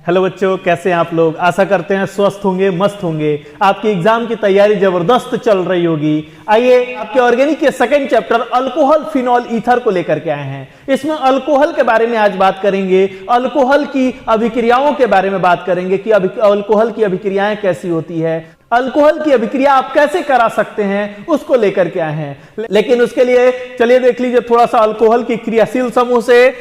Hello बच्चों, कैसे हैं आप लोग। आशा करते हैं स्वस्थ होंगे, मस्त होंगे। आपकी एग्जाम की तैयारी जबरदस्त चल रही होगी। आइए आपके ऑर्गेनिक के second chapter alcohol phenol ether को लेकर के आए हैं। इसमें अल्कोहल के बारे में आज बात करेंगे, अल्कोहल की अभिक्रियाओं के बारे में बात करेंगे कि अल्कोहल की अभिक्रियाएं कैसी होती है, अल्कोहल की अभिक्रिया आप कैसे करा सकते हैं, उसको लेकर के आए हैं। लेकिन उसके लिए चलिए देख लीजिए थोड़ा सा अल्कोहल की क्रियाशील समूह से।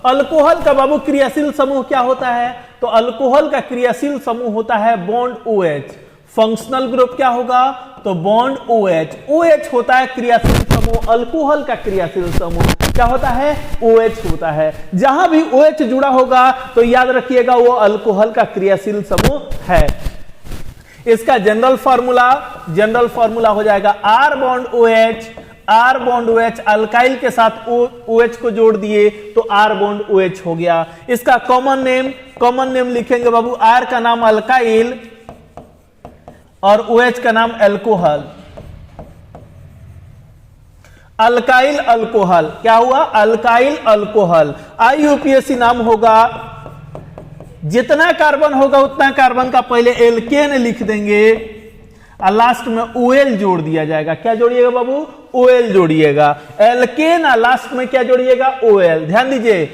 अल्कोहल का बाबू क्रियाशील समूह क्या होता है? तो अल्कोहल का क्रियाशील समूह होता है बॉन्ड OH। फंक्शनल ग्रुप क्या होगा? तो बॉन्ड OH। OH होता है क्रियाशील समूह। अल्कोहल का क्रियाशील समूह क्या होता है? OH होता है। जहां भी OH जुड़ा होगा तो याद रखिएगा वो अल्कोहल का क्रियाशील समूह है। इसका जनरल फार्मूला हो जाएगा R bond OH। R bond OH, alkyl के साथ OH को जोड़ दिए तो R बॉन्ड OH हो गया। इसका कॉमन नेम लिखेंगे बाबू। R का नाम अल्काइल और OH का नाम अल्कोहल। अल्काइल अल्कोहल क्या हुआ? Alkyl alcohol. IUPAC नाम होगा। जितना कार्बन होगा उतना कार्बन का पहले एल्केन लिख देंगे और लास्ट में OL जोड़ दिया जाएगा। क्या जोड़िएगा बाबू? OL जोड़िएगा। एल्केन और लास्ट में क्या जोड़िएगा? OL। ध्यान दीजिए,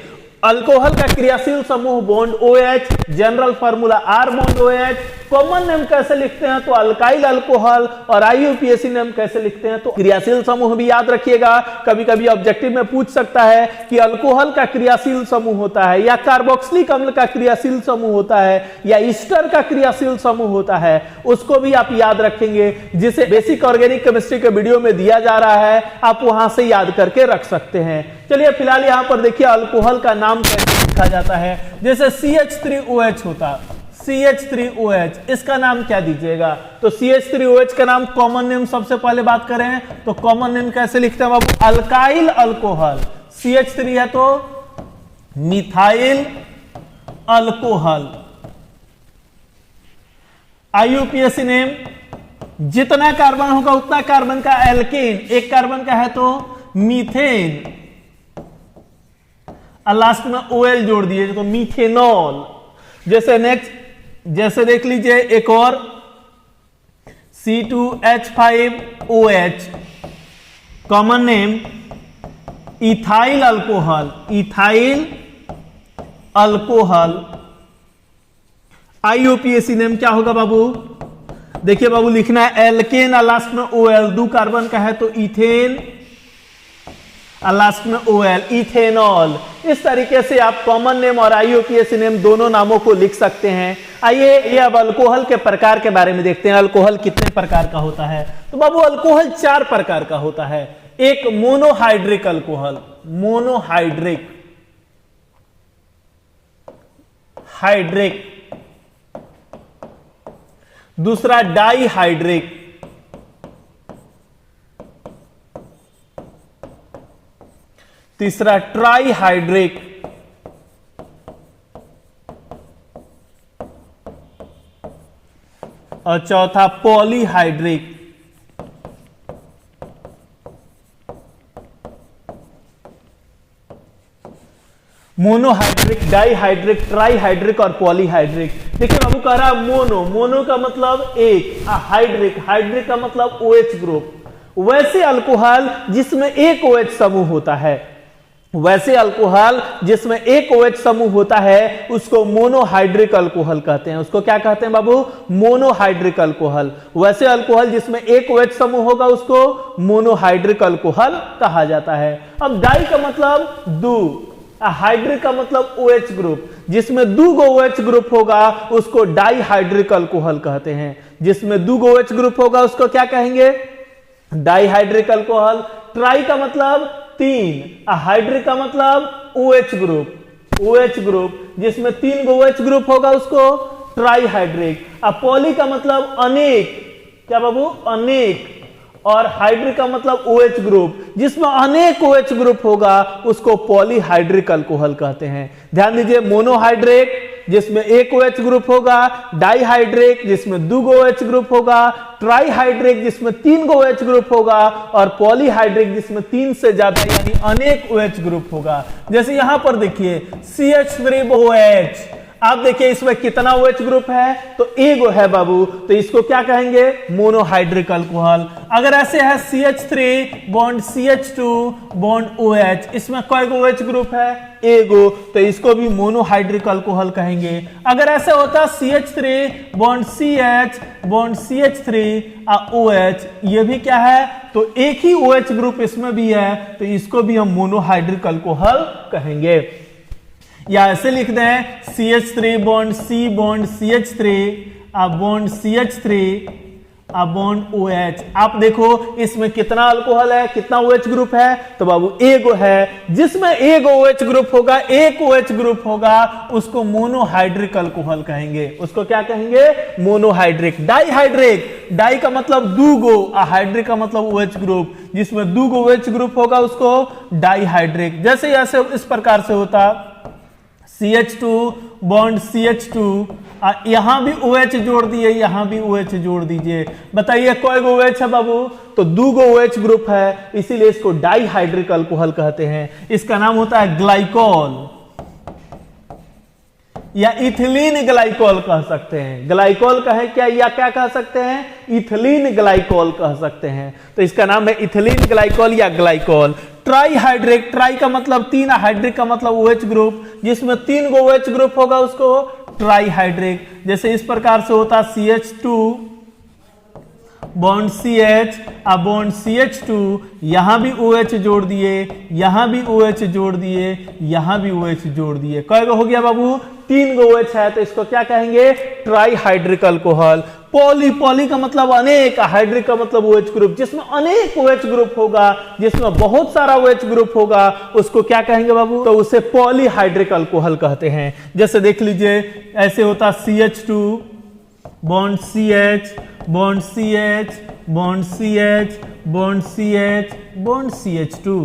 अल्कोहल का क्रियाशील समूह bond OH, general formula R bond OH। Common name कैसे लिखते हैं? तो अल्काइल अल्कोहल। और IUPAC नेम कैसे लिखते हैं? तो क्रियाशील समूह भी याद रखिएगा। कभी कभी ऑब्जेक्टिव में पूछ सकता है कि अल्कोहल का क्रियाशील समूह होता है या कार्बोक्सिलिक अम्ल का क्रियाशील समूह होता है या ईस्टर का क्रियाशील समूह होता है, उसको भी आप याद रखेंगे, जिसे बेसिक ऑर्गेनिक केमिस्ट्री के वीडियो में दिया जा रहा है। आप वहां से याद करके रख सकते हैं। चलिए फिलहाल यहां पर देखिए अल्कोहल का नाम कैसे लिखा जाता है। जैसे CH3OH होता, CH3OH, इसका नाम क्या दीजिएगा? तो CH3OH का नाम कॉमन नेम सबसे पहले बात करें तो कॉमन नेम कैसे लिखते हैं बाबू? Alkyl alcohol. CH3 है तो मिथाइल अल्कोहल। IUPAC नेम, जितना कार्बन होगा उतना कार्बन का एल्केन, एक कार्बन का है तो मीथेन, और लास्ट में OL जोड़ दिए तो मीथेनॉल। जैसे देख लीजिए एक और C2H5OH, common name ethyl alcohol. Ethyl alcohol. IUPAC name क्या होगा बाबू? देखिए बाबू, लिखना है एल्केन और लास्ट में OL। दो कार्बन का है तो इथेन और लास्ट में OL, इथेनॉल। इस तरीके से आप कॉमन नेम और IUPAC नेम दोनों नामों को लिख सकते हैं। आइए ये अब अल्कोहल के प्रकार के बारे में देखते हैं। अल्कोहल कितने प्रकार का होता है? तो बाबू अल्कोहल 4 प्रकार का होता है। एक मोनोहाइड्रिक अल्कोहल, मोनोहाइड्रिक हाइड्रिक। दूसरा डाइहाइड्रिक, तीसरा ट्राइहाइड्रिक, और चौथा पॉलीहाइड्रिक। मोनोहाइड्रिक, डाइहाइड्रिक, ट्राइहाइड्रिक और पॉलीहाइड्रिक। देखिए बाबू कह रहा है मोनो का मतलब एक, हाइड्रिक का मतलब OH ग्रुप। वैसे अल्कोहल जिसमें एक OH समूह होता है, वैसे अल्कोहल जिसमें एक OH समूह होता है उसको मोनोहाइड्रिक अल्कोहल कहते हैं। उसको क्या कहते हैं बाबू? Monohydric alcohol. वैसे अल्कोहल जिसमें एक OH समूह होगा उसको मोनोहाइड्रिक अल्कोहल कहा जाता है। अब डाई का मतलब दो, हाइड्रिक का मतलब OH ग्रुप। जिसमें दो OH ग्रुप होगा उसको डाइहाइड्रिक अल्कोहल कहते हैं। जिसमें दो OH ग्रुप होगा उसको क्या कहेंगे? Dihydric alcohol. ट्राई का मतलब 3, हाइड्रिक का मतलब OH ग्रुप। जिसमें 3 OH ग्रुप होगा उसको ट्राइहाइड्रिक। पॉली का मतलब अनेक, क्या बाबू? अनेक। और हाइड्रिक का मतलब OH ग्रुप। जिसमें अनेक OH ग्रुप होगा उसको पॉलीहाइड्रिक अल्कोहल कहते हैं। ध्यान दीजिए, मोनोहाइड्रिक, जिसमें एक OH ग्रुप होगा, डाइहाइड्रिक जिसमें 2 OH ग्रुप होगा, ट्राइहाइड्रिक जिसमें 3 OH ग्रुप होगा और पॉलीहाइड्रिक जिसमें 3 से ज्यादा यानी अनेक OH ग्रुप होगा। जैसे यहां पर देखिए CH3OH, आप देखिए इसमें कितना OH ग्रुप है, तो एगो है बाबू, तो इसको क्या कहेंगे, मोनोहाइड्रिक अल्कोहल। अगर ऐसे है CH3 bond CH2 bond OH, इसमें कई OH ग्रुप है, एगो, तो इसको भी मोनोहाइड्रिक अल्कोहल कहेंगे। अगर ऐसे होता CH3 bond CH bond CH3 OH, ये भी क्या है, तो एक ही OH ग्रुप इसमें भी है, तो इसको भी हम मोनोहाइड्रिक अल्कोहल कहेंगे। या ऐसे लिख दें CH3 bond C bond CH3 bond CH3 bond OH। आप देखो इसमें कितना अल्कोहल है, कितना OH ग्रुप है, तो बाबू एगो है। जिसमें एक OH ग्रुप होगा, एक OH ग्रुप होगा, उसको मोनोहाइड्रिक अल्कोहल कहेंगे। उसको क्या कहेंगे, मोनोहाइड्रिक। डाइहाइड्रिक, डाई का मतलब 2 हाइड्रिक का मतलब OH ग्रुप, जिसमें 2 OH ग्रुप होगा उसको डाइहाइड्रिक। जैसे ऐसे इस प्रकार से होता CH2 बॉन्ड CH2, यहां भी OH जोड़ दिए, यहां भी OH जोड़ दीजिए। बताइए कई गो OH है बाबू, तो 2 OH ग्रुप है, इसीलिए इसको डाइहाइड्रिक अल्कोहल कहते हैं। इसका नाम होता है ग्लाइकॉल या इथिलीन ग्लाइकॉल कह सकते हैं। ग्लाइकॉल कहे क्या, या क्या कह सकते हैं, इथिलीन ग्लाइकॉल कह सकते हैं। तो इसका नाम है इथिलीन ग्लाइकॉल या ग्लाइकॉल। ट्राइहाइड्रिक, ट्राई का मतलब 3, हाइड्रिक का मतलब OH ग्रुप, जिसमें 3 OH ग्रुप होगा उसको ट्राइहाइड्रिक। जैसे इस प्रकार से होता CH2 bond CH bond CH2, यहां भी OH जोड़ दिए, यहां भी OH जोड़ दिए, यहां भी OH जोड़ दिए। कई गो हो गया बाबू, 3 OH है, तो इसको क्या कहेंगे, ट्राइहाइड्रिक अल्कोहल। पॉली, पॉली का मतलब अनेक, हाइड्रिक का मतलब OH ग्रुप, जिसमें अनेक OH ग्रुप होगा, जिसमें बहुत सारा OH ग्रुप होगा, उसको क्या कहेंगे बाबू, तो उसे पॉलीहाइड्रिक अल्कोहल कहते हैं। जैसे देख लीजिए ऐसे होता CH2 bond CH bond CH bond CH bond CH bond CH2,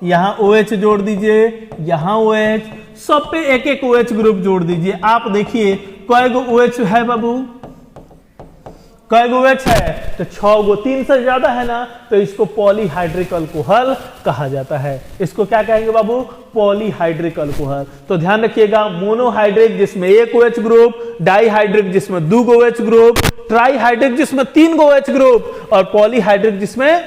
यहां OH जोड़ दीजिए, यहां OH, सब पे एक एक OH ग्रुप जोड़ दीजिए। आप देखिए कई गो OH है बाबू, कई गो OH है, तो 6 गो, 3 से ज्यादा है ना, तो इसको पॉलीहाइड्रिक अल्कोहल कहा जाता है। इसको क्या कहेंगे बाबू, पॉलीहाइड्रिक अल्कोहल। तो ध्यान रखिएगा, मोनोहाइड्रिक जिसमें एक OH ग्रुप, डाइहाइड्रिक जिसमें 2 OH ग्रुप, ट्राइहाइड्रिक जिसमें 3 OH ग्रुप और पॉलीहाइड्रिक जिसमें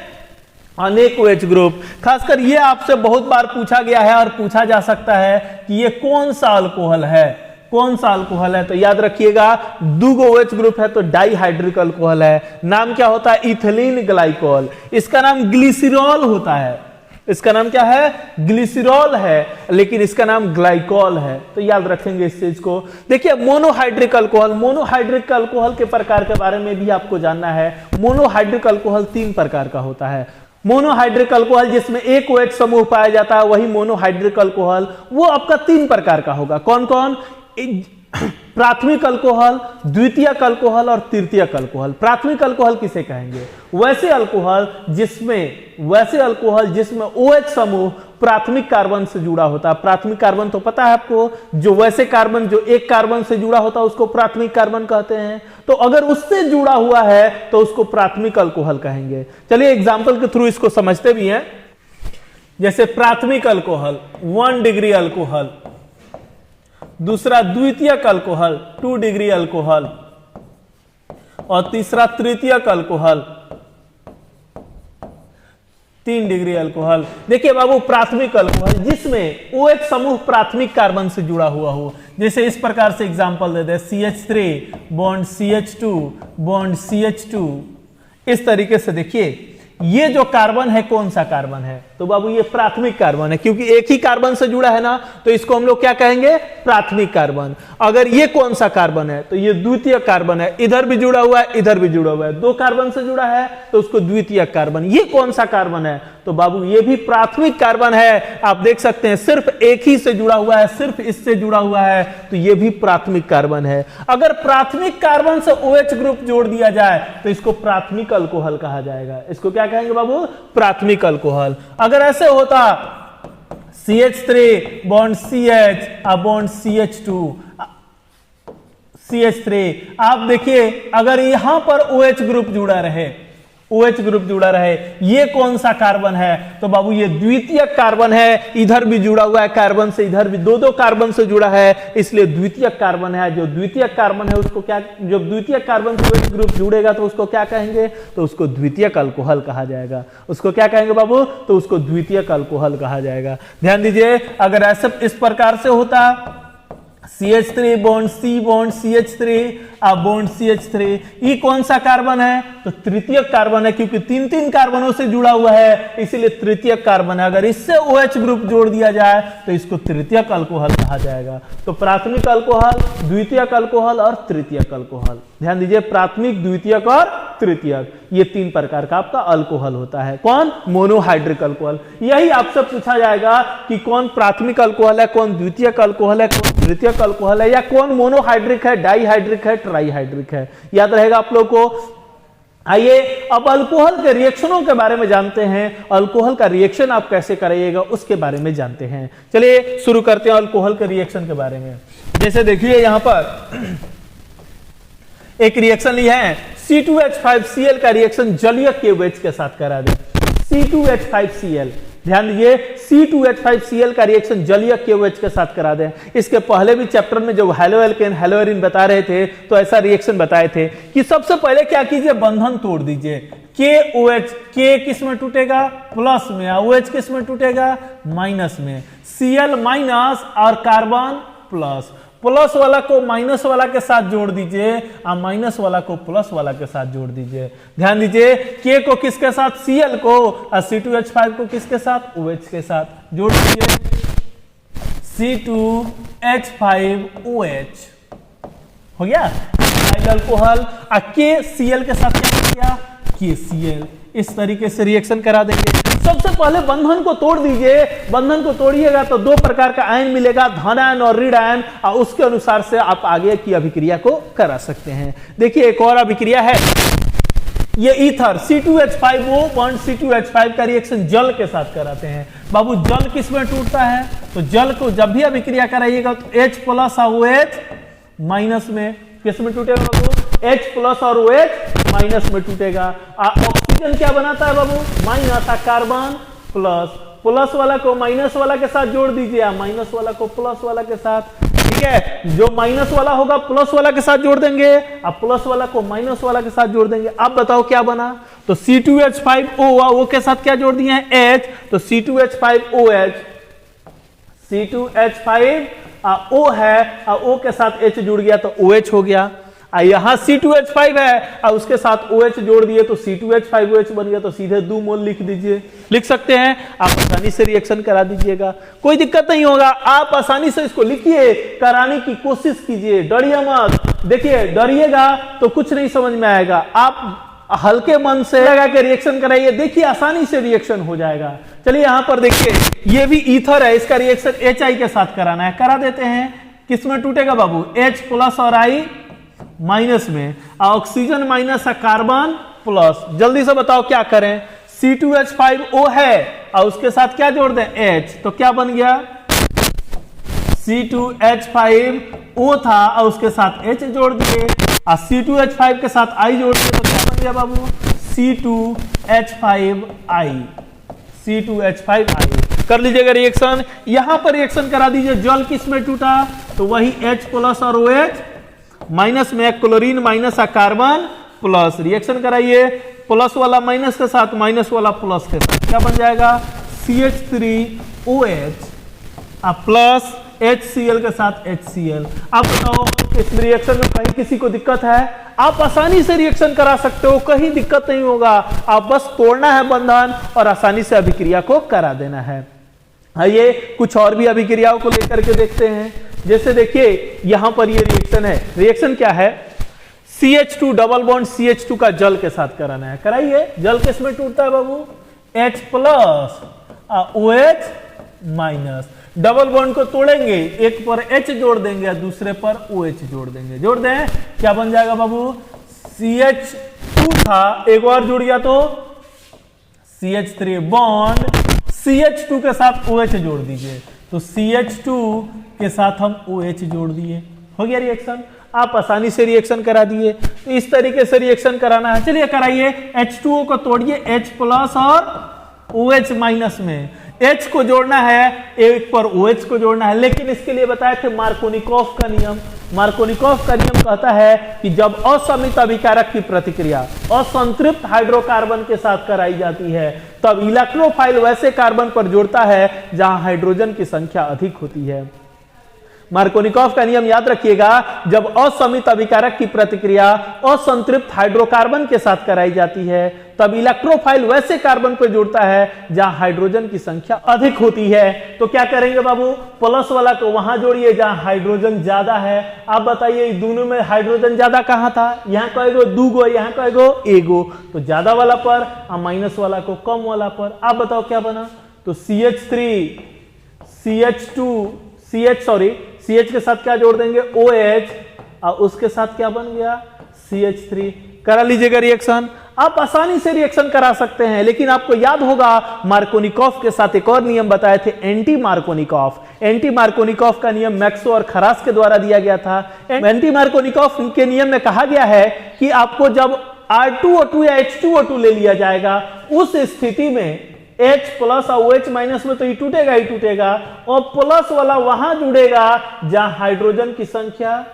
अनेक OH ग्रुप। खासकर ये आपसे बहुत बार पूछा गया है और पूछा जा सकता है कि ये कौन सा अल्कोहल है, कौन सा अल्कोहल है, तो याद रखिएगा 2 OH ग्रुप है तो डाइहाइड्रिक अल्कोहल है। नाम क्या होता है, इथिलीन ग्लाइकॉल। इसका नाम ग्लिसरॉल होता है, इसका नाम क्या है, ग्लिसरॉल है, लेकिन इसका नाम ग्लाइकॉल है, तो याद रखेंगे इस चीज को। देखिए मोनोहाइड्रिक अल्कोहल, मोनोहाइड्रिक अल्कोहल के प्रकार के बारे में भी आपको जानना है। मोनोहाइड्रिक अल्कोहल 3 प्रकार का होता है। मोनोहाइड्रिक अल्कोहल जिसमें एक OH समूह पाया जाता है, वही मोनोहाइड्रिक अल्कोहल, वो आपका 3 प्रकार का होगा। कौन कौन, प्राथमिक अल्कोहल, द्वितीयक अल्कोहल और तृतीयक अल्कोहल। प्राथमिक अल्कोहल किसे कहेंगे, वैसे अल्कोहल जिसमें OH समूह प्राथमिक कार्बन से जुड़ा होता है। प्राथमिक कार्बन तो पता है आपको, जो वैसे कार्बन जो एक कार्बन से जुड़ा होता है उसको प्राथमिक कार्बन कहते हैं। तो अगर उससे जुड़ा हुआ है तो उसको प्राथमिक अल्कोहल कहेंगे। चलिए एग्जांपल के थ्रू इसको समझते भी हैं। जैसे प्राथमिक अल्कोहल 1 डिग्री अल्कोहल, दूसरा द्वितीयक अल्कोहल 2 डिग्री अल्कोहल और तीसरा तृतीयक अल्कोहल 3 डिग्री अल्कोहल। देखिए बाबू, प्राथमिक अल्कोहल जिसमें OH समूह प्राथमिक कार्बन से जुड़ा हुआ हो, जैसे इस प्रकार से एग्जांपल दे दे CH3 bond CH2 bond CH2। इस तरीके से देखिए ये जो कार्बन है कौन सा कार्बन है, तो बाबू ये प्राथमिक कार्बन है, क्योंकि एक ही कार्बन से जुड़ा है ना, तो इसको हम लोग क्या कहेंगे, प्राथमिक कार्बन। अगर ये कौन सा कार्बन है, तो ये द्वितीय कार्बन है, इधर भी जुड़ा हुआ है, इधर भी जुड़ा हुआ है, 2 कार्बन से जुड़ा है तो उसको द्वितीय कार्बन। ये कौन सा कार्बन है, तो बाबू ये भी प्राथमिक कार्बन है। आप देख सकते हैं सिर्फ एक ही से जुड़ा हुआ है, सिर्फ इससे जुड़ा हुआ है, तो ये भी प्राथमिक कार्बन है। अगर प्राथमिक कार्बन से OH ग्रुप जोड़ दिया जाए तो इसको प्राथमिक अल्कोहल कहा जाएगा। इसको क्या कहेंगे बाबू, प्राथमिक अल्कोहल। अगर ऐसे होता CH3 bond CH bond CH2 CH3। आप देखिए अगर यहां पर OH ग्रुप जुड़ा रहे, OH ग्रुप जुड़ा रहे, ये कौन सा कार्बन है? तो बाबू ये द्वितीयक कार्बन है, इधर भी जुड़ा हुआ है कार्बन से, इधर भी दो कार्बन से जुड़ा है, इसलिए द्वितीयक कार्बन है। जो द्वितीयक कार्बन है उसको क्या, जो द्वितीयक कार्बन से OH ग्रुप जुड़ेगा तो उसको क्या कहेंगे? तो उसको द्वितीयक अल्कोहल कहा जाएगा। उसको क्या कहेंगे बाबू? तो उसको द्वितीयक अल्कोहल कहा जाएगा। ध्यान दीजिए, अगर ऐसे इस प्रकार से होता CH3 bond C bond CH3 bond CH3, ये कौन सा कार्बन है? तो तृतीयक कार्बन है, क्योंकि तीन कार्बनों से जुड़ा हुआ है, इसीलिए तृतीयक कार्बन है। अगर इससे OH ग्रुप जोड़ दिया जाए तो इसको तृतीयक अल्कोहल कहा जाएगा। तो प्राथमिक अल्कोहल, द्वितीयक अल्कोहल और तृतीयक अल्कोहल। ध्यान दीजिए, प्राथमिक, द्वितीयक और तृतीयक, ये 3 प्रकार का आपका अल्कोहल होता है। कौन? Monohydric alcohol. यही आपसे पूछा जाएगा कि कौन प्राथमिक अल्कोहल है, कौन द्वितीयक अल्कोहल है, कौन तृतीयक अल्कोहल है, या कौन मोनोहाइड्रिक है, डाईहाइड्रिक है, ट्राईहाइड्रिक है। याद रहेगा आप लोग को। आइए अब अल्कोहल के रिएक्शनों के बारे में जानते हैं। अल्कोहल का रिएक्शन आप कैसे कराइएगा उसके बारे में जानते हैं। चलिए शुरू करते हैं अल्कोहल के रिएक्शन के बारे में। जैसे देखिए यहां पर एक रिएक्शन लिया है, C2H5Cl का रिएक्शन जलीय KOH के साथ करा दे। C2H5Cl, ध्यान दीजिए, C2H5Cl का रिएक्शन जलीय KOH के साथ करा दें। इसके पहले भी चैप्टर में जब हैलोएल्केन हैलोएरिन बता रहे थे तो ऐसा रिएक्शन बताए थे कि सबसे पहले क्या कीजिए, बंधन तोड़ दीजिए। KOH, K किस में टूटेगा? प्लस में। OH किस में टूटेगा? माइनस में। Cl माइनस और कार्बन प्लस। प्लस वाला को माइनस वाला के साथ जोड़ दीजिए और माइनस वाला को प्लस वाला के साथ जोड़ दीजिए। ध्यान दीजिए, K को किसके साथ? Cl को, और C2H5 को किसके साथ? OH के साथ जोड़ दीजिए। C2H5OH हो गया अल्कोहल। KCl के साथ क्या किया? KCl। इस तरीके से रिएक्शन करा देंगे। सबसे पहले बंधन को तोड़ दीजिए। बंधन को तोड़िएगा तो 2 प्रकार का आयन मिलेगा, धन आयन और ऋण आयन, और उसके अनुसार से आप आगे की अभिक्रिया को करा सकते हैं। देखिए एक और अभिक्रिया है, ये ईथर C2H5O बॉन्ड C2H5 का रिएक्शन जल के साथ कराते हैं। बाबू जल किस में टूटता है? तो जल को जब भी अभिक्रिया कराइएगा तो H प्लस और OH माइनस में। किस में टूटेगा बाबू? H प्लस और OH माइनस में टूटेगा। ऑक्सीजन क्या बनाता है बाबू? माइनस। Carbon plus. प्लस वाला को माइनस वाला के साथ जोड़ दीजिए, माइनस वाला को प्लस वाला के साथ। ठीक है, जो माइनस वाला होगा प्लस वाला के साथ जोड़ देंगे, अब प्लस वाला को माइनस वाला के साथ जोड़ देंगे। अब बताओ क्या बना? तो C2H5O के साथ क्या जोड़ दिए हैं? H। तो C2H5OH, C2H5O है और O के साथ H जुड़ गया तो OH हो गया। यहां C2H5 है और उसके साथ OH जोड़ दिए तो C2H5OH बन गया। तो सीधे 2 मोल लिख दीजिए, लिख सकते हैं। आप आसानी से रिएक्शन करा दीजिएगा, कोई दिक्कत नहीं होगा। आप आसानी से इसको लिखिए, कराने की कोशिश कीजिए, डरिए मत। देखिए डरिएगा तो कुछ नहीं समझ में आएगा। आप हल्के मन से लगा के रिएक्शन कराइए, देखिए आसानी से रिएक्शन हो जाएगा। चलिए यहां पर देखिए, ये भी ईथर है, इसका रिएक्शन HI के साथ कराना है, करा देते हैं। किस में टूटेगा बाबू? H प्लस और I माइनस में। ऑक्सीजन माइनस है, कार्बन प्लस। जल्दी से बताओ क्या करें? C2H5O है और उसके साथ क्या जोड़ दें? H। तो क्या बन गया? C2H5O था और उसके साथ H जोड़ दिए, और C2H5 के साथ I जोड़ दिए तो क्या बन गया बाबू? C2H5I। C2H5I कर लीजिएगा रिएक्शन। यहां पर रिएक्शन करा दीजिए। जल किस में टूटा? तो वही H प्लस और OH माइनस में, क्लोरीन माइनस और कार्बन प्लस। रिएक्शन कराइए, प्लस वाला माइनस के साथ, माइनस वाला प्लस के साथ, क्या बन जाएगा? CH3OH प्लस HCl के साथ HCl। आप बताओ इस रिएक्शन में कहीं किसी को दिक्कत है? आप आसानी से रिएक्शन करा सकते हो, कहीं दिक्कत नहीं होगा। आप बस तोड़ना है बंधन और आसानी से अभिक्रिया को करा देना है। आइए कुछ और भी अभिक्रियाओं को लेकर के देखते हैं। जैसे देखिए यहां पर ये रिएक्शन है। रिएक्शन क्या है? CH2 डबल बॉन्ड CH2 का जल के साथ कराना है, कराइए। जल किस में टूटता है बाबू? H plus OH minus. Double bond को तोड़ेंगे, एक पर H जोड़ देंगे, दूसरे पर OH जोड़ देंगे। जोड़ दें, क्या बन जाएगा बाबू? CH2 था, एक और जुड़ गया तो CH3 बॉन्ड CH2 के साथ OH जोड़ दीजिए, तो CH2 के साथ हम OH जोड़ दिए, हो गया रिएक्शन। आप आसानी से रिएक्शन करा दिए। तो इस तरीके से रिएक्शन कराना है, चलिए कराइए। H2O को तोड़िए H प्लस और OH माइनस में, H को जोड़ना है, एक पर OH को जोड़ना है, लेकिन इसके लिए बताए थे मार्कोनिकॉफ का नियम। मार्कोनिकॉफ का नियम कहता है कि जब असमित अभिकारक की प्रतिक्रिया असंतृप्त हाइड्रोकार्बन के साथ कराई जाती है, तब इलेक्ट्रोफाइल वैसे कार्बन पर जुड़ता है जहां हाइड्रोजन की संख्या अधिक होती है। मार्कोनिकॉफ का नियम याद रखिएगा, जब असमित अभिकारक की प्रतिक्रिया असंतृप्त हाइड्रोकार्बन के साथ कराई जाती है, तब इलेक्ट्रोफाइल वैसे कार्बन पर जुड़ता है जहां हाइड्रोजन की संख्या अधिक होती है। तो क्या करेंगे बाबू, प्लस वाला को वहां जोड़िए जहां हाइड्रोजन ज्यादा है। आप बताइए दोनों में हाइड्रोजन ज्यादा कहां था, यहां कहेगो दूगो, यहां कहेगो एगो, तो ज्यादा वाला पर और माइनस वाला को कम वाला पर। आप बताओ क्या बना, तो CH3 CH के साथ क्या जोड़ देंगे, OH, और उसके साथ क्या बन गया, CH3। करा लीजिएगा रिएक्शन। आप आसानी से रिएक्शन करा सकते हैं, लेकिन आपको याद होगा मार्कोनिकॉफ के साथ एक और नियम बताए थे, एंटी मार्कोनिकॉफ। एंटी मार्कोनिकॉफ का नियम मैक्सो और खरास के द्वारा दिया गया था। एंटी मार्कोनिकॉफ के नियम में कहा गया है कि आपको जब R2O2 या H2O2 ले लिया जाएगा, उस स्थिति में H प्लस और OH माइनस में तो ये टूटेगा ही टूटेगा, और प्लस वाला वहां जुड़ेगा जहां हाइड्रोजन की संख्या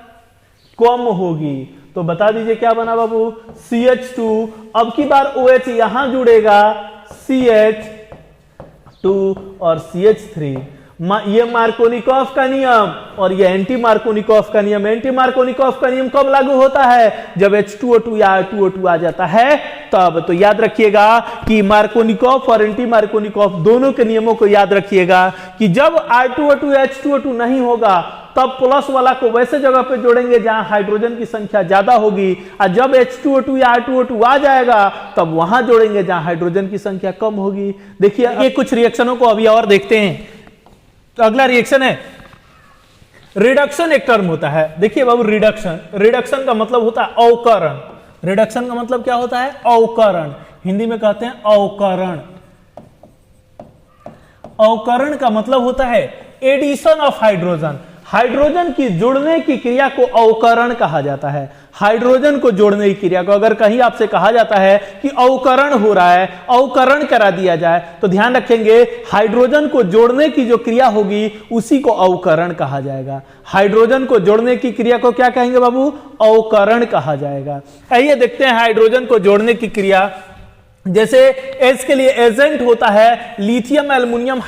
कम होगी। तो बता दीजिए क्या बना बाबू, CH2, अब की बार OH यहां जुड़ेगा, CH2 और CH3। ये मार्कोनिकॉफ का नियम और ये एंटी मार्कोनिकॉफ का नियम। एंटी मार्कोनिकॉफ का नियम कब लागू होता है, जब H2O2 या R2O2 आ जाता है तब। तो याद रखिएगा कि मार्कोनिकॉफ और एंटी मार्कोनिकॉफ दोनों के नियमों को याद रखिएगा कि जब R2O2 या H2O2 नहीं होगा, तब प्लस वाला को वैसे जगह पे जोड़ेंगे जहां हाइड्रोजन की संख्या ज्यादा होगी, और जब H2O2 या R2O2 आ जाएगा तब वहां जोड़ेंगे जहां हाइड्रोजन की संख्या कम होगी। देखिए ये कुछ रिएक्शनों को अभी और देखते हैं। तो अगला रिएक्शन है रिडक्शन। एक टर्म होता है, देखिए बाबू, रिडक्शन का मतलब होता है अवकरण। रिडक्शन का मतलब क्या होता है, अवकरण। हिंदी में कहते हैं अवकरण। अवकरण का मतलब होता है एडिशन ऑफ हाइड्रोजन। हाइड्रोजन की जुड़ने की क्रिया को अवकरण कहा जाता है। हाइड्रोजन को जोड़ने की क्रिया को अगर कहीं आपसे कहा जाता है कि अवकरण हो रहा है, अवकरण करा दिया जाए, तो ध्यान रखेंगे हाइड्रोजन को जोड़ने की जो क्रिया होगी उसी को अवकरण कहा जाएगा। हाइड्रोजन को जोड़ने की क्रिया को क्या कहेंगे बाबू, अवकरण कहा जाएगा। आइए देखते हैं हाइड्रोजन को जोड़ने की क्रिया। जैसे एच के लिए एजेंट होता है लिथियम एल्युमिनियम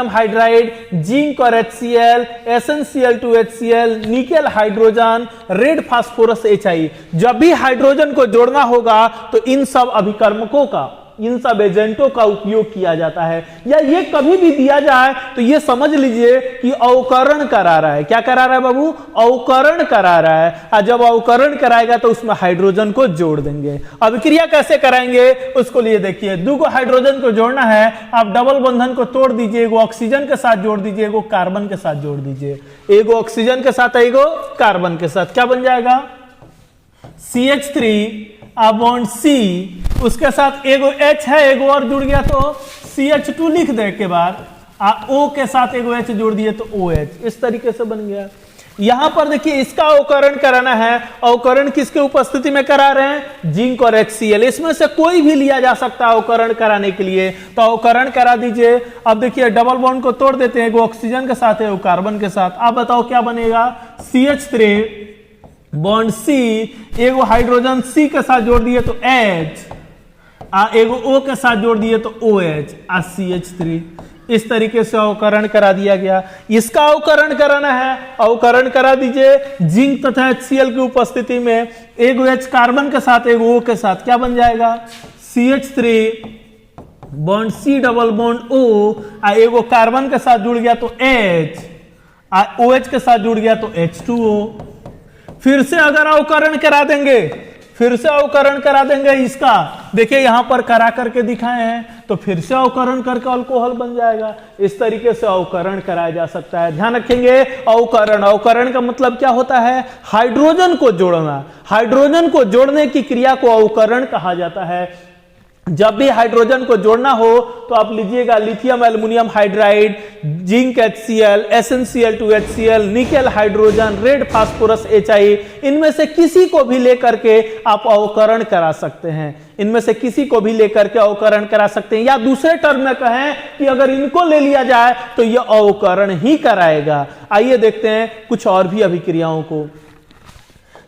हाइड्राइड, जिंक और HCl, SnCl2HCl, nickel hydrogen, red phosphorus HI। जब भी हाइड्रोजन को जोड़ना होगा तो इन सब अभिकर्मकों का, इन सब एजेंटों का उपयोग किया जाता है। या ये कभी भी दिया जाए तो ये समझ लीजिए कि अवकरण करा रहा है। क्या करा रहा है बाबू, अवकरण करा रहा है। और जब अवकरण कराएगा तो उसमें हाइड्रोजन को जोड़ देंगे। अभिक्रिया कैसे कराएंगे उसको लिए देखिए, दो हाइड्रोजन को जोड़ना है, आप डबल बंधन को तोड़ दीजिए, एगो ऑक्सीजन के साथ जोड़ दीजिए, एगो कार्बन के साथ जोड़ दीजिए। एगो ऑक्सीजन के साथ, एगो कार्बन के साथ, क्या बन जाएगा, CH3 बॉन्ड C, उसके साथ एगो H है, एगो और जुड़ गया तो CH2 लिख दे के बाद O के साथ एगो H जोड़ दिए तो OH। इस तरीके से बन गया। यहां पर देखिए इसका अवकरण कराना है। अवकरण किसके उपस्थिति में करा रहे हैं, जिंक और HCl। इसमें से कोई भी लिया जा सकता है अवकरण कराने के लिए, तो अवकरण करा दीजिए। अब देखिए डबल बॉन्ड को तोड़ देते हैं, एगो ऑक्सीजन के साथ है, एगो कार्बन के साथ। आप बताओ क्या बनेगा, CH3 बॉन्ड C, एगो हाइड्रोजन C के साथ जोड़ दिए तो H, एगो O के साथ जोड़ दिए तो OH, CH3। इस तरीके से अवकरण करा दिया गया। इसका अवकरण कराना है, अवकरण करा दीजिए जिंक तथा HCl की उपस्थिति में, एगो H कार्बन के साथ, एगो O के साथ, क्या बन जाएगा, CH3 bond C double bond O, एगो कार्बन के साथ जुड़ गया तो H, OH के साथ जुड़ गया तो H2O। फिर से अगर अवकरण करा देंगे, फिर से अवकरण करा देंगे इसका, देखिए यहां पर करा करके दिखाए हैं, तो फिर से अवकरण करके अल्कोहल बन जाएगा। इस तरीके से अवकरण कराया जा सकता है। ध्यान रखेंगे अवकरण, अवकरण का मतलब क्या होता है, हाइड्रोजन को जोड़ना। हाइड्रोजन को जोड़ने की क्रिया को अवकरण कहा जाता है। जब भी हाइड्रोजन को जोड़ना हो तो आप लीजिएगा lithium aluminium hydride, zinc HCl, SnCl2HCl, nickel hydrogen, red phosphorus HI, इनमें से किसी को भी लेकर के आप अवकरण करा सकते हैं, इनमें से किसी को भी लेकर के अवकरण करा सकते हैं, या दूसरे टर्म में कहें कि अगर इनको ले लिया जाए तो यह अवकरण ही कराएगा। आइए देखते हैं कुछ और भी अभिक्रियाओं को।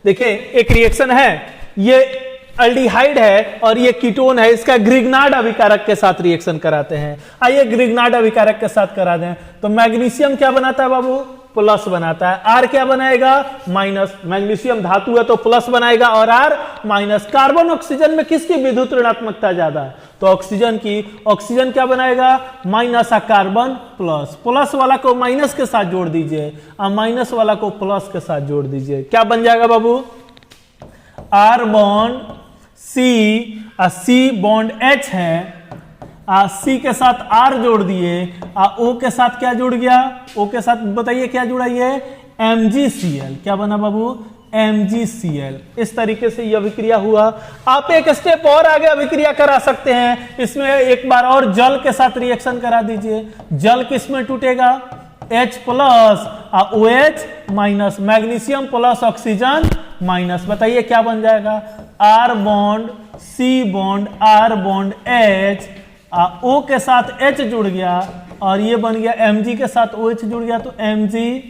देखिए एक रिएक्शन है, ये अल्डिहाइड है और ये कीटोन है, इसका ग्रिग्नार्ड अभिकारक के साथ रिएक्शन कराते हैं। आइए ग्रिग्नार्ड अभिकारक के साथ करा दें तो मैग्नीशियम क्या बनाता है बाबू, प्लस बनाता है, आर क्या बनाएगा, माइनस। मैग्नीशियम धातु है तो प्लस बनाएगा और आर माइनस। कार्बन ऑक्सीजन में किसकी विद्युत ऋणात्मकता ज्यादा है, तो ऑक्सीजन की। ऑक्सीजन क्या बनाएगा, माइनस, कार्बन प्लस। प्लस वाला को माइनस के साथ जोड़ दीजिए और माइनस वाला को प्लस के साथ जोड़ दीजिए, क्या बन जाएगा बाबू, R bond C, C bond H है, सी के साथ R जोड़ दिए, O के साथ क्या जुड़ गया, O के साथ बताइए क्या जुड़ा, ये MgCl, क्या बना बाबू, MgCl। इस तरीके से यह अभिक्रिया हुआ। आप एक स्टेप और आगे अभिक्रिया करा सकते हैं, इसमें एक बार और जल के साथ रिएक्शन करा दीजिए। जल किस में टूटेगा, H plus OH minus, magnesium plus oxygen minus, बताइए क्या बन जाएगा, R bond C bond R bond H, O के साथ H जुड़ गया और ये बन गया Mg के साथ OH जुड़ गया तो MgOHCl।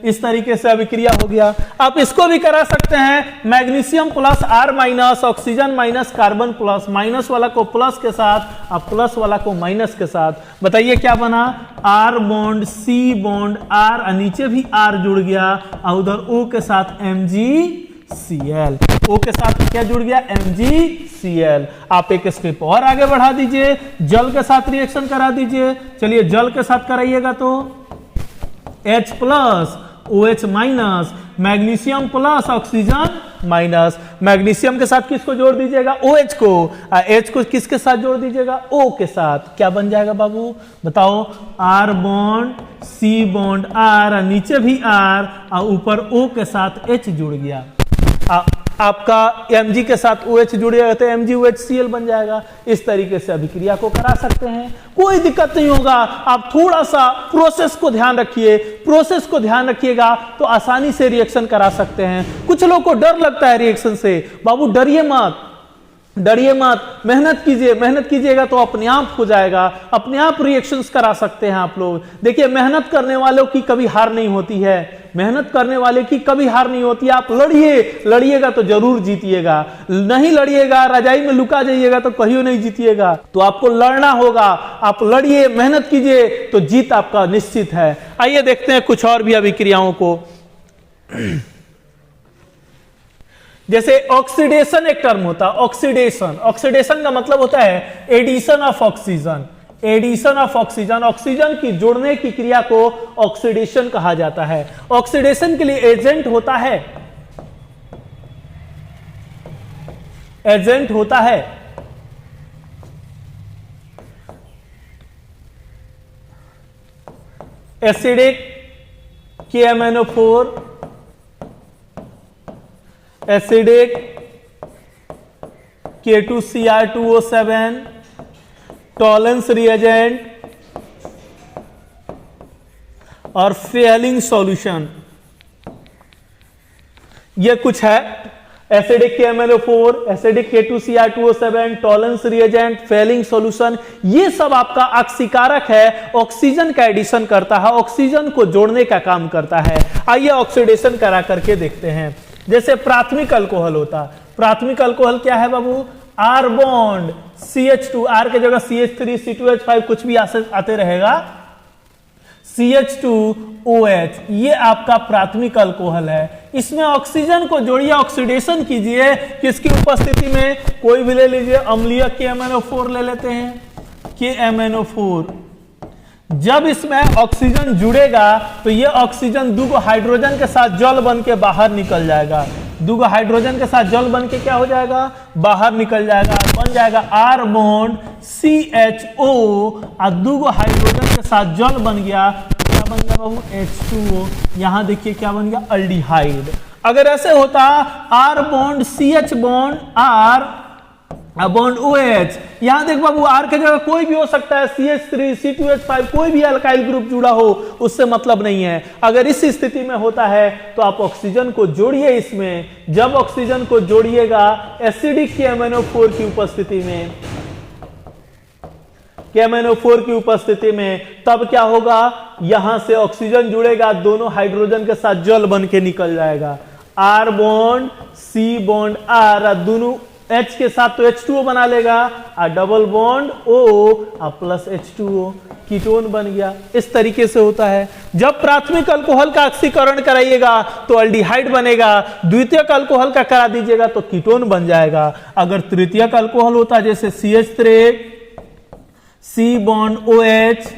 इस तरीके से अभिक्रिया हो गया। आप इसको भी करा सकते हैं, magnesium plus R minus, oxygen minus, carbon plus, minus वाला को प्लस के साथ और प्लस वाला को माइनस के साथ, बताइए क्या बना, R bond C bond R, नीचे भी R जुड़ गया और उधर O के साथ MgCl, O के साथ क्या जुड़ गया, MgCl। आप एक स्टेप और आगे बढ़ा दीजिए, जल के साथ रिएक्शन करा दीजिए। चलिए जल के साथ कराइएगा तो H plus OH minus, magnesium plus oxygen minus. Magnesium के साथ किसको जोड़ दीजिएगा, OH को, H को किसके साथ जोड़ दीजिएगा, O के साथ, क्या बन जाएगा बाबू, बताओ, R bond C bond R, नीचे भी R और ऊपर O के साथ H जुड़ गया। आपका Mg के साथ OH जुड़ जाएगा तो MgOHCl बन जाएगा। इस तरीके से अभिक्रिया को करा सकते हैं, कोई दिक्कत नहीं होगा। आप थोड़ा सा प्रोसेस को ध्यान रखिए, प्रोसेस को ध्यान रखिएगा तो आसानी से रिएक्शन करा सकते हैं। कुछ लोग को डर लगता है रिएक्शन से, बाबू डरिए मत, डरिए मत, मेहनत कीजिए, मेहनत कीजिएगा तो अपने आप हो जाएगा, अपने आप रिएक्शंस करा सकते हैं आप लोग। देखिए मेहनत करने वालों की कभी हार नहीं होती है, मेहनत करने वाले की कभी हार नहीं होती। आप लड़िए, लड़िएगा तो जरूर जीतिएगा, नहीं लड़िएगा, रजाई में लुका जाइएगा तो कहीं नहीं जीतिएगा। तो आपको लड़ना होगा, आप लड़िए, मेहनत कीजिए तो जीत आपका निश्चित है। आइए देखते हैं कुछ और भी अभिक्रियाओं को। जैसे ऑक्सीडेशन एक टर्म होता है, ऑक्सीडेशन, ऑक्सीडेशन का मतलब होता है addition of oxygen, addition of oxygen, oxygen की जोड़ने की क्रिया को ऑक्सीडेशन कहा जाता है। ऑक्सीडेशन के लिए एजेंट होता है, एजेंट होता है acidic KMnO4, acidic K2Cr2O7, Tollens reagent और फेलिंग सॉल्यूशन। ये कुछ है, acidic KMnO4, acidic K2Cr2O7, Tollens reagent, Fehling solution, ये सब आपका अक्सीकारक है, ऑक्सीजन का एडिशन करता है, ऑक्सीजन को जोड़ने का काम करता है। आइए ऑक्सीडेशन करा करके देखते हैं। जैसे प्राथमिक अल्कोहल होता, प्राथमिक अल्कोहल क्या है बाबू, R बॉन्ड CH2, R के जगह CH3 C2H5 कुछ भी आते रहेगा, CH2OH, ये आपका प्राथमिक अल्कोहल है। इसमें ऑक्सीजन को जोड़िए, ऑक्सीडेशन कीजिए, किसकी उपस्थिति में, कोई भी ले लीजिए, अम्लीय KMnO4 ले लेते हैं, KMnO4। जब इसमें ऑक्सीजन जुड़ेगा तो ये ऑक्सीजन दूगो हाइड्रोजन के साथ जल बन के बाहर निकल जाएगा, दूगो हाइड्रोजन के साथ जल बन के क्या हो जाएगा, बाहर निकल जाएगा, बन जाएगा R बॉन्ड CHO और दूगो हाइड्रोजन के साथ जल बन गया, क्या बन गया बाबू, H2O। यहां देखिए क्या बन गया, अल्डिहाइड। अगर ऐसे होता R bond CH bond R bond OH, यहां देख बाबू R के जगह कोई भी हो सकता है, CH3 C2H5 कोई भी अल्काइल ग्रुप जुड़ा हो, उससे मतलब नहीं है। अगर इस स्थिति में होता है तो आप ऑक्सीजन को जोड़िए इसमें। जब ऑक्सीजन को जोड़िएगा एसिडिक KMnO4 की उपस्थिति में, KMnO4 की उपस्थिति में, तब क्या होगा, यहां से ऑक्सीजन जुड़ेगा, दोनों हाइड्रोजन के साथ जल बन के निकल जाएगा। R bond C bond R, दोनों H के साथ तो H2O बना लेगा, और double bond O plus H2O, ketone बन गया। इस तरीके से होता है। जब प्राथमिक अल्कोहल का ऑक्सीकरण कराइएगा तो अल्डिहाइड बनेगा, द्वितीयक अल्कोहल का करा दीजिएगा तो कीटोन बन जाएगा। अगर तृतीयक अल्कोहल होता जैसे CH3 C bond OH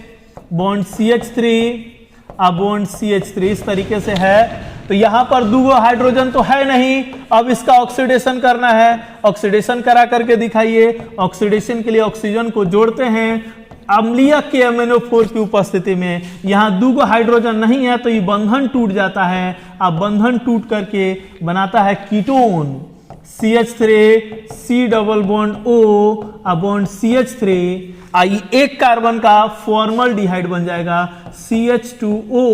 bond CH3 bond CH3, इस तरीके से है, तो यहां पर दो हाइड्रोजन तो है नहीं, अब इसका ऑक्सीडेशन करना है। ऑक्सीडेशन करा करके दिखाइए। ऑक्सीडेशन के लिए ऑक्सीजन को जोड़ते हैं अम्लीय KMnO4 की उपस्थिति में। यहां दो हाइड्रोजन नहीं है तो ये बंधन टूट जाता है। अब बंधन टूट करके बनाता है ketone, CH3 C double bond O bond CH3, आई एक कार्बन का फॉर्मल्डिहाइड बन जाएगा CH2O,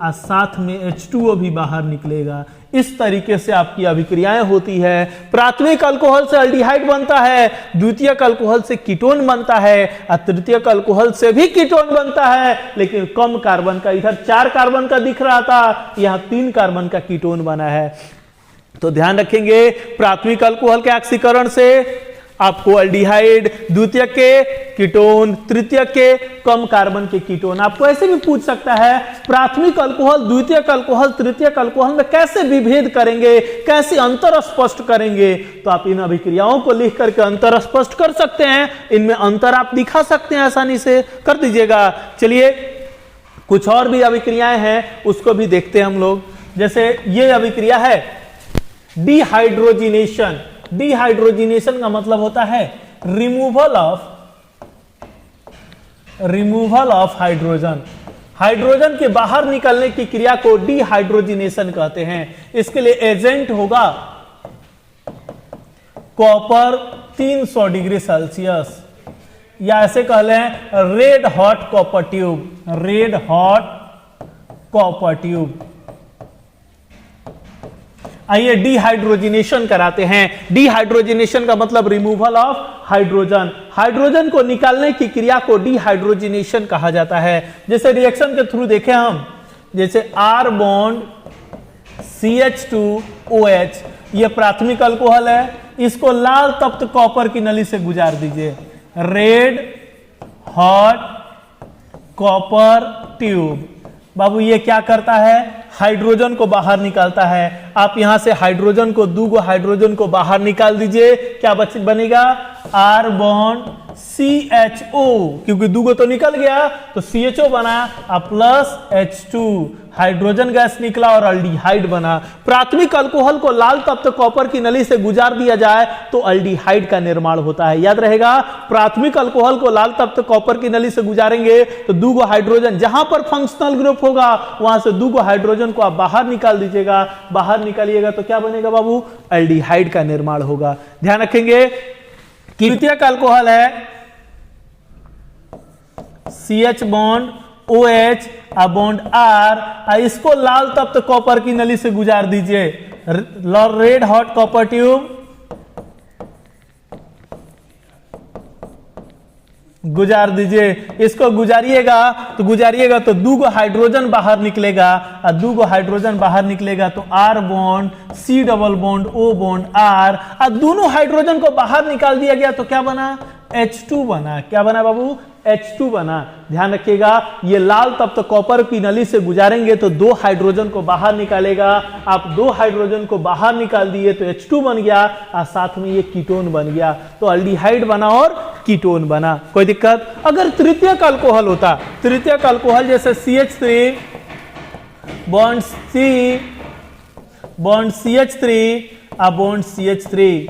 और साथ में H2O भी बाहर निकलेगा। इस तरीके से आपकी अभिक्रियाएं होती है। प्राथमिक अल्कोहल से अल्डिहाइड बनता है, द्वितीयक अल्कोहल से कीटोन बनता है, और तृतीयक अल्कोहल से भी कीटोन बनता है, लेकिन कम कार्बन का। इधर 4 कार्बन का दिख रहा था, यहां 3 कार्बन का कीटोन बना है। तो ध्यान रखेंगे, प्राथमिक अल्कोहल के ऑक्सीकरण से आपको अल्डिहाइड, द्वितीयक के कीटोन, तृतीयक के कम कार्बन के कीटोन। आपको ऐसे भी पूछ सकता है प्राथमिक अल्कोहल, द्वितीयक अल्कोहल, तृतीयक अल्कोहल में कैसे विभेद करेंगे, कैसे अंतर स्पष्ट करेंगे। तो आप इन अभिक्रियाओं को लिख करके अंतर स्पष्ट कर सकते हैं। इनमें अंतर आप दिखा सकते हैं, आसानी से कर दीजिएगा। चलिए कुछ और भी अभिक्रियाएं हैं, उसको भी देखते हैं हम लोग। जैसे ये अभिक्रिया है डिहाइड्रोजिनेशन। डिहाइड्रोजिनेशन का मतलब होता है रिमूवल ऑफ हाइड्रोजन। हाइड्रोजन के बाहर निकलने की क्रिया को डिहाइड्रोजिनेशन कहते हैं। इसके लिए एजेंट होगा कॉपर 300 डिग्री सेल्सियस, या ऐसे कह लें red hot copper tube. Red hot copper tube. आइए डिहाइड्रोजिनेशन कराते हैं। डिहाइड्रोजिनेशन का मतलब रिमूवल ऑफ हाइड्रोजन। हाइड्रोजन को निकालने की क्रिया को डिहाइड्रोजिनेशन कहा जाता है। जैसे रिएक्शन के थ्रू देखें हम, जैसे R बॉन्ड CH2OH, ये प्राथमिक अल्कोहल है, इसको लाल तप्त कॉपर की नली से गुजार दीजिए। Red hot copper tube. बाबू ये क्या करता है, हाइड्रोजन को बाहर निकालता है। आप यहां से हाइड्रोजन को, दो हाइड्रोजन को बाहर निकाल दीजिए, क्या बनेगा, R बॉन्ड CHO, क्योंकि दो तो निकल गया तो CHO बना, प्लस H2, हाइड्रोजन गैस निकला और अल्डिहाइड बना। प्राथमिक अल्कोहल को लाल तप्त कॉपर की नली से गुजार दिया जाए तो अल्डिहाइड का निर्माण होता है। याद रहेगा, प्राथमिक अल्कोहल को लाल तप्त कॉपर की नली से गुजारेंगे तो दो हाइड्रोजन, जहां पर फंक्शनल ग्रुप होगा वहां से दो हाइड्रोजन को आप बाहर निकाल दीजिएगा। बाहर निकालिएगा तो क्या बनेगा बाबू, अल्डिहाइड का निर्माण होगा। ध्यान रखेंगे। तृतीयक अल्कोहल है CH bond OH bond R, इसको लाल तप्त कॉपर की नली से गुजार दीजिए। रेड हॉट कॉपर ट्यूब गुजार दीजिए। इसको गुजारिएगा तो दो हाइड्रोजन बाहर निकलेगा, और दो हाइड्रोजन बाहर निकलेगा तो R bond C double bond O bond R, और दोनों हाइड्रोजन को बाहर निकाल दिया गया तो क्या बना, H2 बना। क्या बना बाबू, H2 बना। ध्यान रखिएगा, ये लाल तप्त कॉपर की नली से गुजारेंगे तो दो हाइड्रोजन को बाहर निकालेगा। आप दो हाइड्रोजन को बाहर निकाल दिए तो H2 बन गया, और साथ में ये कीटोन बन गया, तो अल्डिहाइड बना और कीटोन बना। कोई दिक्कत। अगर तृतीयक अल्कोहल होता, तृतीयक अल्कोहल जैसे CH3 bond C bond CH3 bond CH3,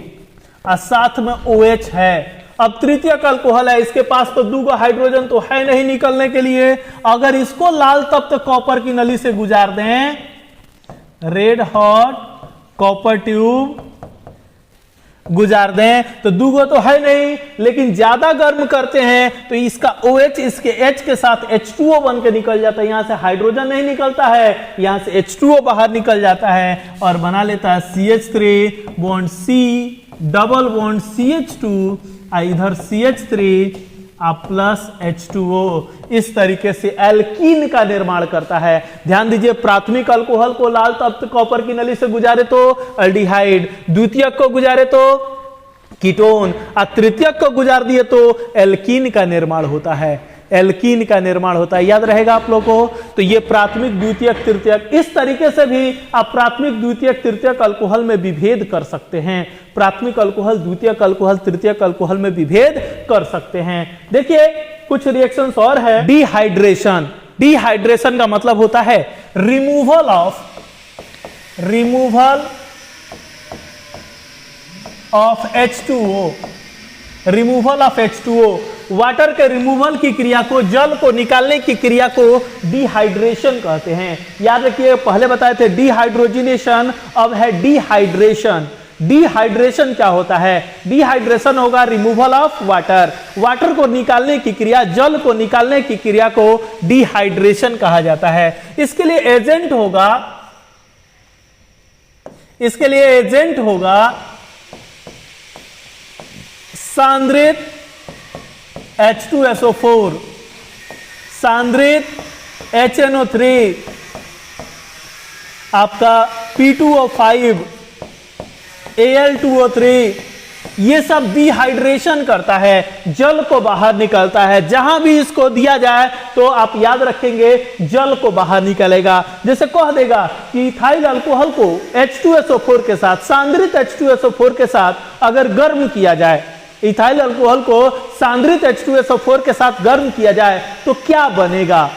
और साथ में OH है। अब तृतीयक अल्कोहल है, इसके पास तो दो हाइड्रोजन तो है नहीं निकलने के लिए। अगर इसको लाल तप्त कॉपर की नली से गुजार दें, रेड हॉट कॉपर ट्यूब गुजार दें, तो दूगो तो है नहीं, लेकिन ज्यादा गर्म करते हैं तो इसका OH इसके H के साथ H2O बन के निकल जाता है। यहां से हाइड्रोजन नहीं निकलता है, यहां से H2O बाहर निकल जाता है और बना लेता है CH3 bond C double bond CH2 इधर CH3 प्लस H2O। इस तरीके से एल्कीन का निर्माण करता है। ध्यान दीजिए, प्राथमिक अल्कोहल को लाल तप्त कॉपर की नली से गुजारे तो अल्डिहाइड, द्वितीयक को गुजारे तो कीटोन और तृतीयक को गुजार दिए तो एल्कीन का निर्माण होता है। एल्कीन का निर्माण होता है, याद रहेगा आप लोगों को। तो ये प्राथमिक द्वितीयक तृतीयक, इस तरीके से भी आप प्राथमिक द्वितीयक तृतीयक अल्कोहल में विभेद कर सकते हैं। प्राथमिक अल्कोहल, द्वितीयक अल्कोहल, तृतीयक अल्कोहल में विभेद कर सकते हैं। देखिए कुछ रिएक्शंस और है। डिहाइड्रेशन, डिहाइड्रेशन का मतलब होता है removal of H2O, removal of H2O। Water के रिमूवल की क्रिया को, जल को निकालने की क्रिया को डिहाइड्रेशन कहते हैं। याद रखिए, पहले बताए थे डिहाइड्रोजिनेशन, अब है डिहाइड्रेशन। डिहाइड्रेशन क्या होता है? डिहाइड्रेशन होगा रिमूवल ऑफ वाटर, वाटर को निकालने की क्रिया, जल को निकालने की क्रिया को डिहाइड्रेशन कहा जाता है। इसके लिए एजेंट होगा सांद्रित H2SO4, सांद्रित HNO3, आपका P2O5, Al2O3, ये सब डिहाइड्रेशन करता है, जल को बाहर निकलता है। जहां भी इसको दिया जाए तो आप याद रखेंगे जल को बाहर निकलेगा। जैसे कह देगा कि इथाइल अल्कोहल को H2SO4 के साथ, सांद्रित H2SO4 के साथ अगर गर्म किया जाए, इथाइल अल्कोहल को सांद्रित H2SO4 के साथ गर्म किया जाए तो क्या बनेगा?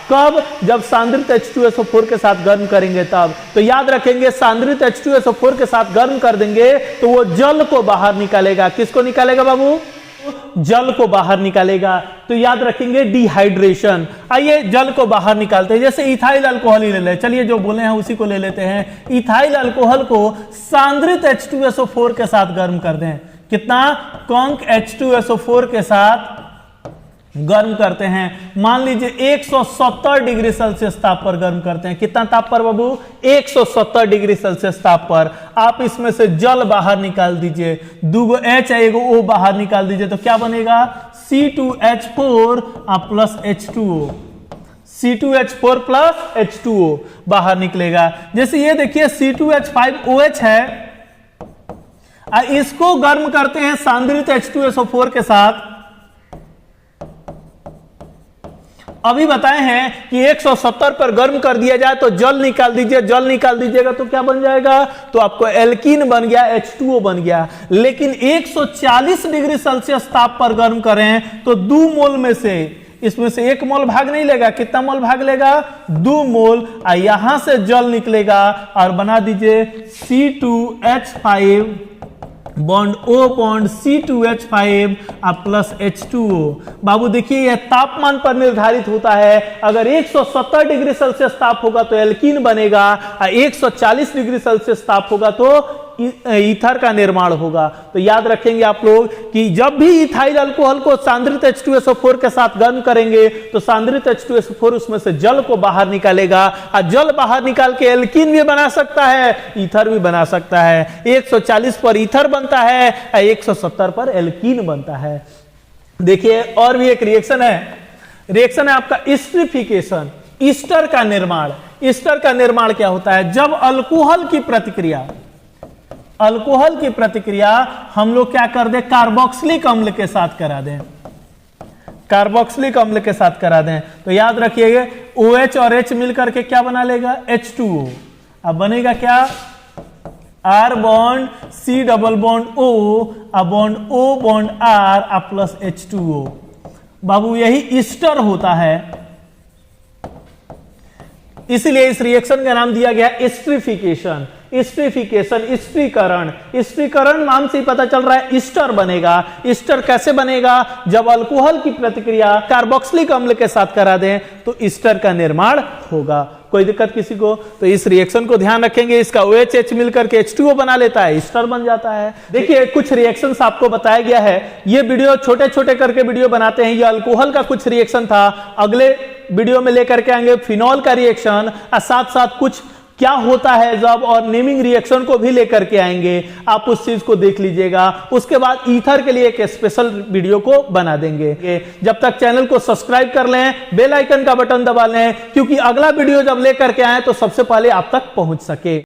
कब? जब सांद्रित H2SO4 के साथ गर्म करेंगे तब। तो याद रखेंगे सांद्रित H2SO4 के साथ गर्म कर देंगे तो वो जल को बाहर निकालेगा। किसको निकालेगा बाबू? जल को बाहर निकालेगा। तो याद रखेंगे डिहाइड्रेशन। आइए जल को बाहर निकालते हैं। जैसे इथाइल अल्कोहल ही ले ले, चलिए जो बोले हैं उसी को ले लेते हैं। इथाइल अल्कोहल को सांद्रित H2SO4 के साथ गर्म कर दें। कितना? कंक H2SO4 के साथ गर्म करते हैं। मान लीजिए 170 डिग्री सेल्सियस ताप पर गर्म करते हैं। कितना ताप पर बाबू? 170 डिग्री सेल्सियस ताप पर। आप इसमें से जल बाहर निकाल दीजिए, दूगो H है, एगो O बाहर निकाल दीजिए तो क्या बनेगा? C2H4 plus H2O, C2H4 plus H2O बाहर निकलेगा। जैसे ये देखिए C2H5OH है, इसको गर्म करते हैं सांद्रित H2SO4 के साथ। अभी बताए हैं कि 170 पर गर्म कर दिया जाए तो जल निकाल दीजिए, जल निकाल दीजिएगा तो क्या बन जाएगा? तो आपको एल्कीन बन गया, H2O बन गया। लेकिन 140 डिग्री सेल्सियस ताप पर गर्म करें तो 2 मोल में से, इसमें से 1 मोल भाग नहीं लेगा। कितना मोल भाग लेगा? 2 मोल। यहां से जल निकलेगा और बना दीजिए C2H5 bond O bond C2H5 plus H2O। बाबू देखिए यह तापमान पर निर्धारित होता है। अगर 170 डिग्री सेल्सियस ताप होगा तो एल्कीन बनेगा, 140 डिग्री सेल्सियस ताप होगा तो ईथर का निर्माण होगा। तो याद रखेंगे आप लोग कि जब भी इथाइल अल्कोहल को सांद्रित H2SO4 के साथ गर्म करेंगे तो सांद्रित H2SO4 उसमें से जल को बाहर निकालेगा, और जल बाहर निकाल के एल्कीन भी बना सकता है, ईथर भी बना सकता है। 140 पर ईथर बनता है, 170 पर एल्कीन बनता है। देखिए और भी एक रिएक्शन है आपका एस्टरिफिकेशन, ईस्टर का निर्माण। ईस्टर का निर्माण क्या होता है? जब अल्कोहल की प्रतिक्रिया हम लोग क्या कर दें? कार्बोक्सिलिक अम्ल के साथ करा दें, कार्बोक्सिलिक अम्ल के साथ करा दें। तो याद रखिएगा OH और H मिलकर के क्या बना लेगा? H2O। अब बनेगा क्या? R bond C double bond O, bond O bond R plus H2O। बाबू यही ईस्टर होता है, इसलिए इस रिएक्शन का नाम दिया गया एस्टरिफिकेशन। स्टरीफिकेशन, स्त्रीकरण। स्त्रीकरण नाम से ही पता चल रहा है ईस्टर बनेगा। ईस्टर कैसे बनेगा? जब अल्कोहल की प्रतिक्रिया कार्बोक्सिलिक अम्ल के साथ करा दें तो ईस्टर का निर्माण होगा। कोई दिक्कत किसी को? तो इस रिएक्शन को ध्यान रखेंगे। इसका OH मिलकर के H2O बना लेता है, ईस्टर बन जाता है। देखिए कुछ रिएक्शंस आपको बताया गया है। ये वीडियो छोटे छोटे करके वीडियो बनाते हैं। ये अल्कोहल का कुछ रिएक्शन था, अगले वीडियो में लेकर के आएंगे फिनॉल का रिएक्शन, और साथ साथ कुछ क्या होता है जब, और नेमिंग रिएक्शन को भी लेकर के आएंगे। आप उस चीज को देख लीजिएगा। उसके बाद ईथर के लिए एक स्पेशल वीडियो को बना देंगे। जब तक चैनल को सब्सक्राइब कर लें, बेल आइकन का बटन दबा लें, क्योंकि अगला वीडियो जब लेकर के आए तो सबसे पहले आप तक पहुंच सके।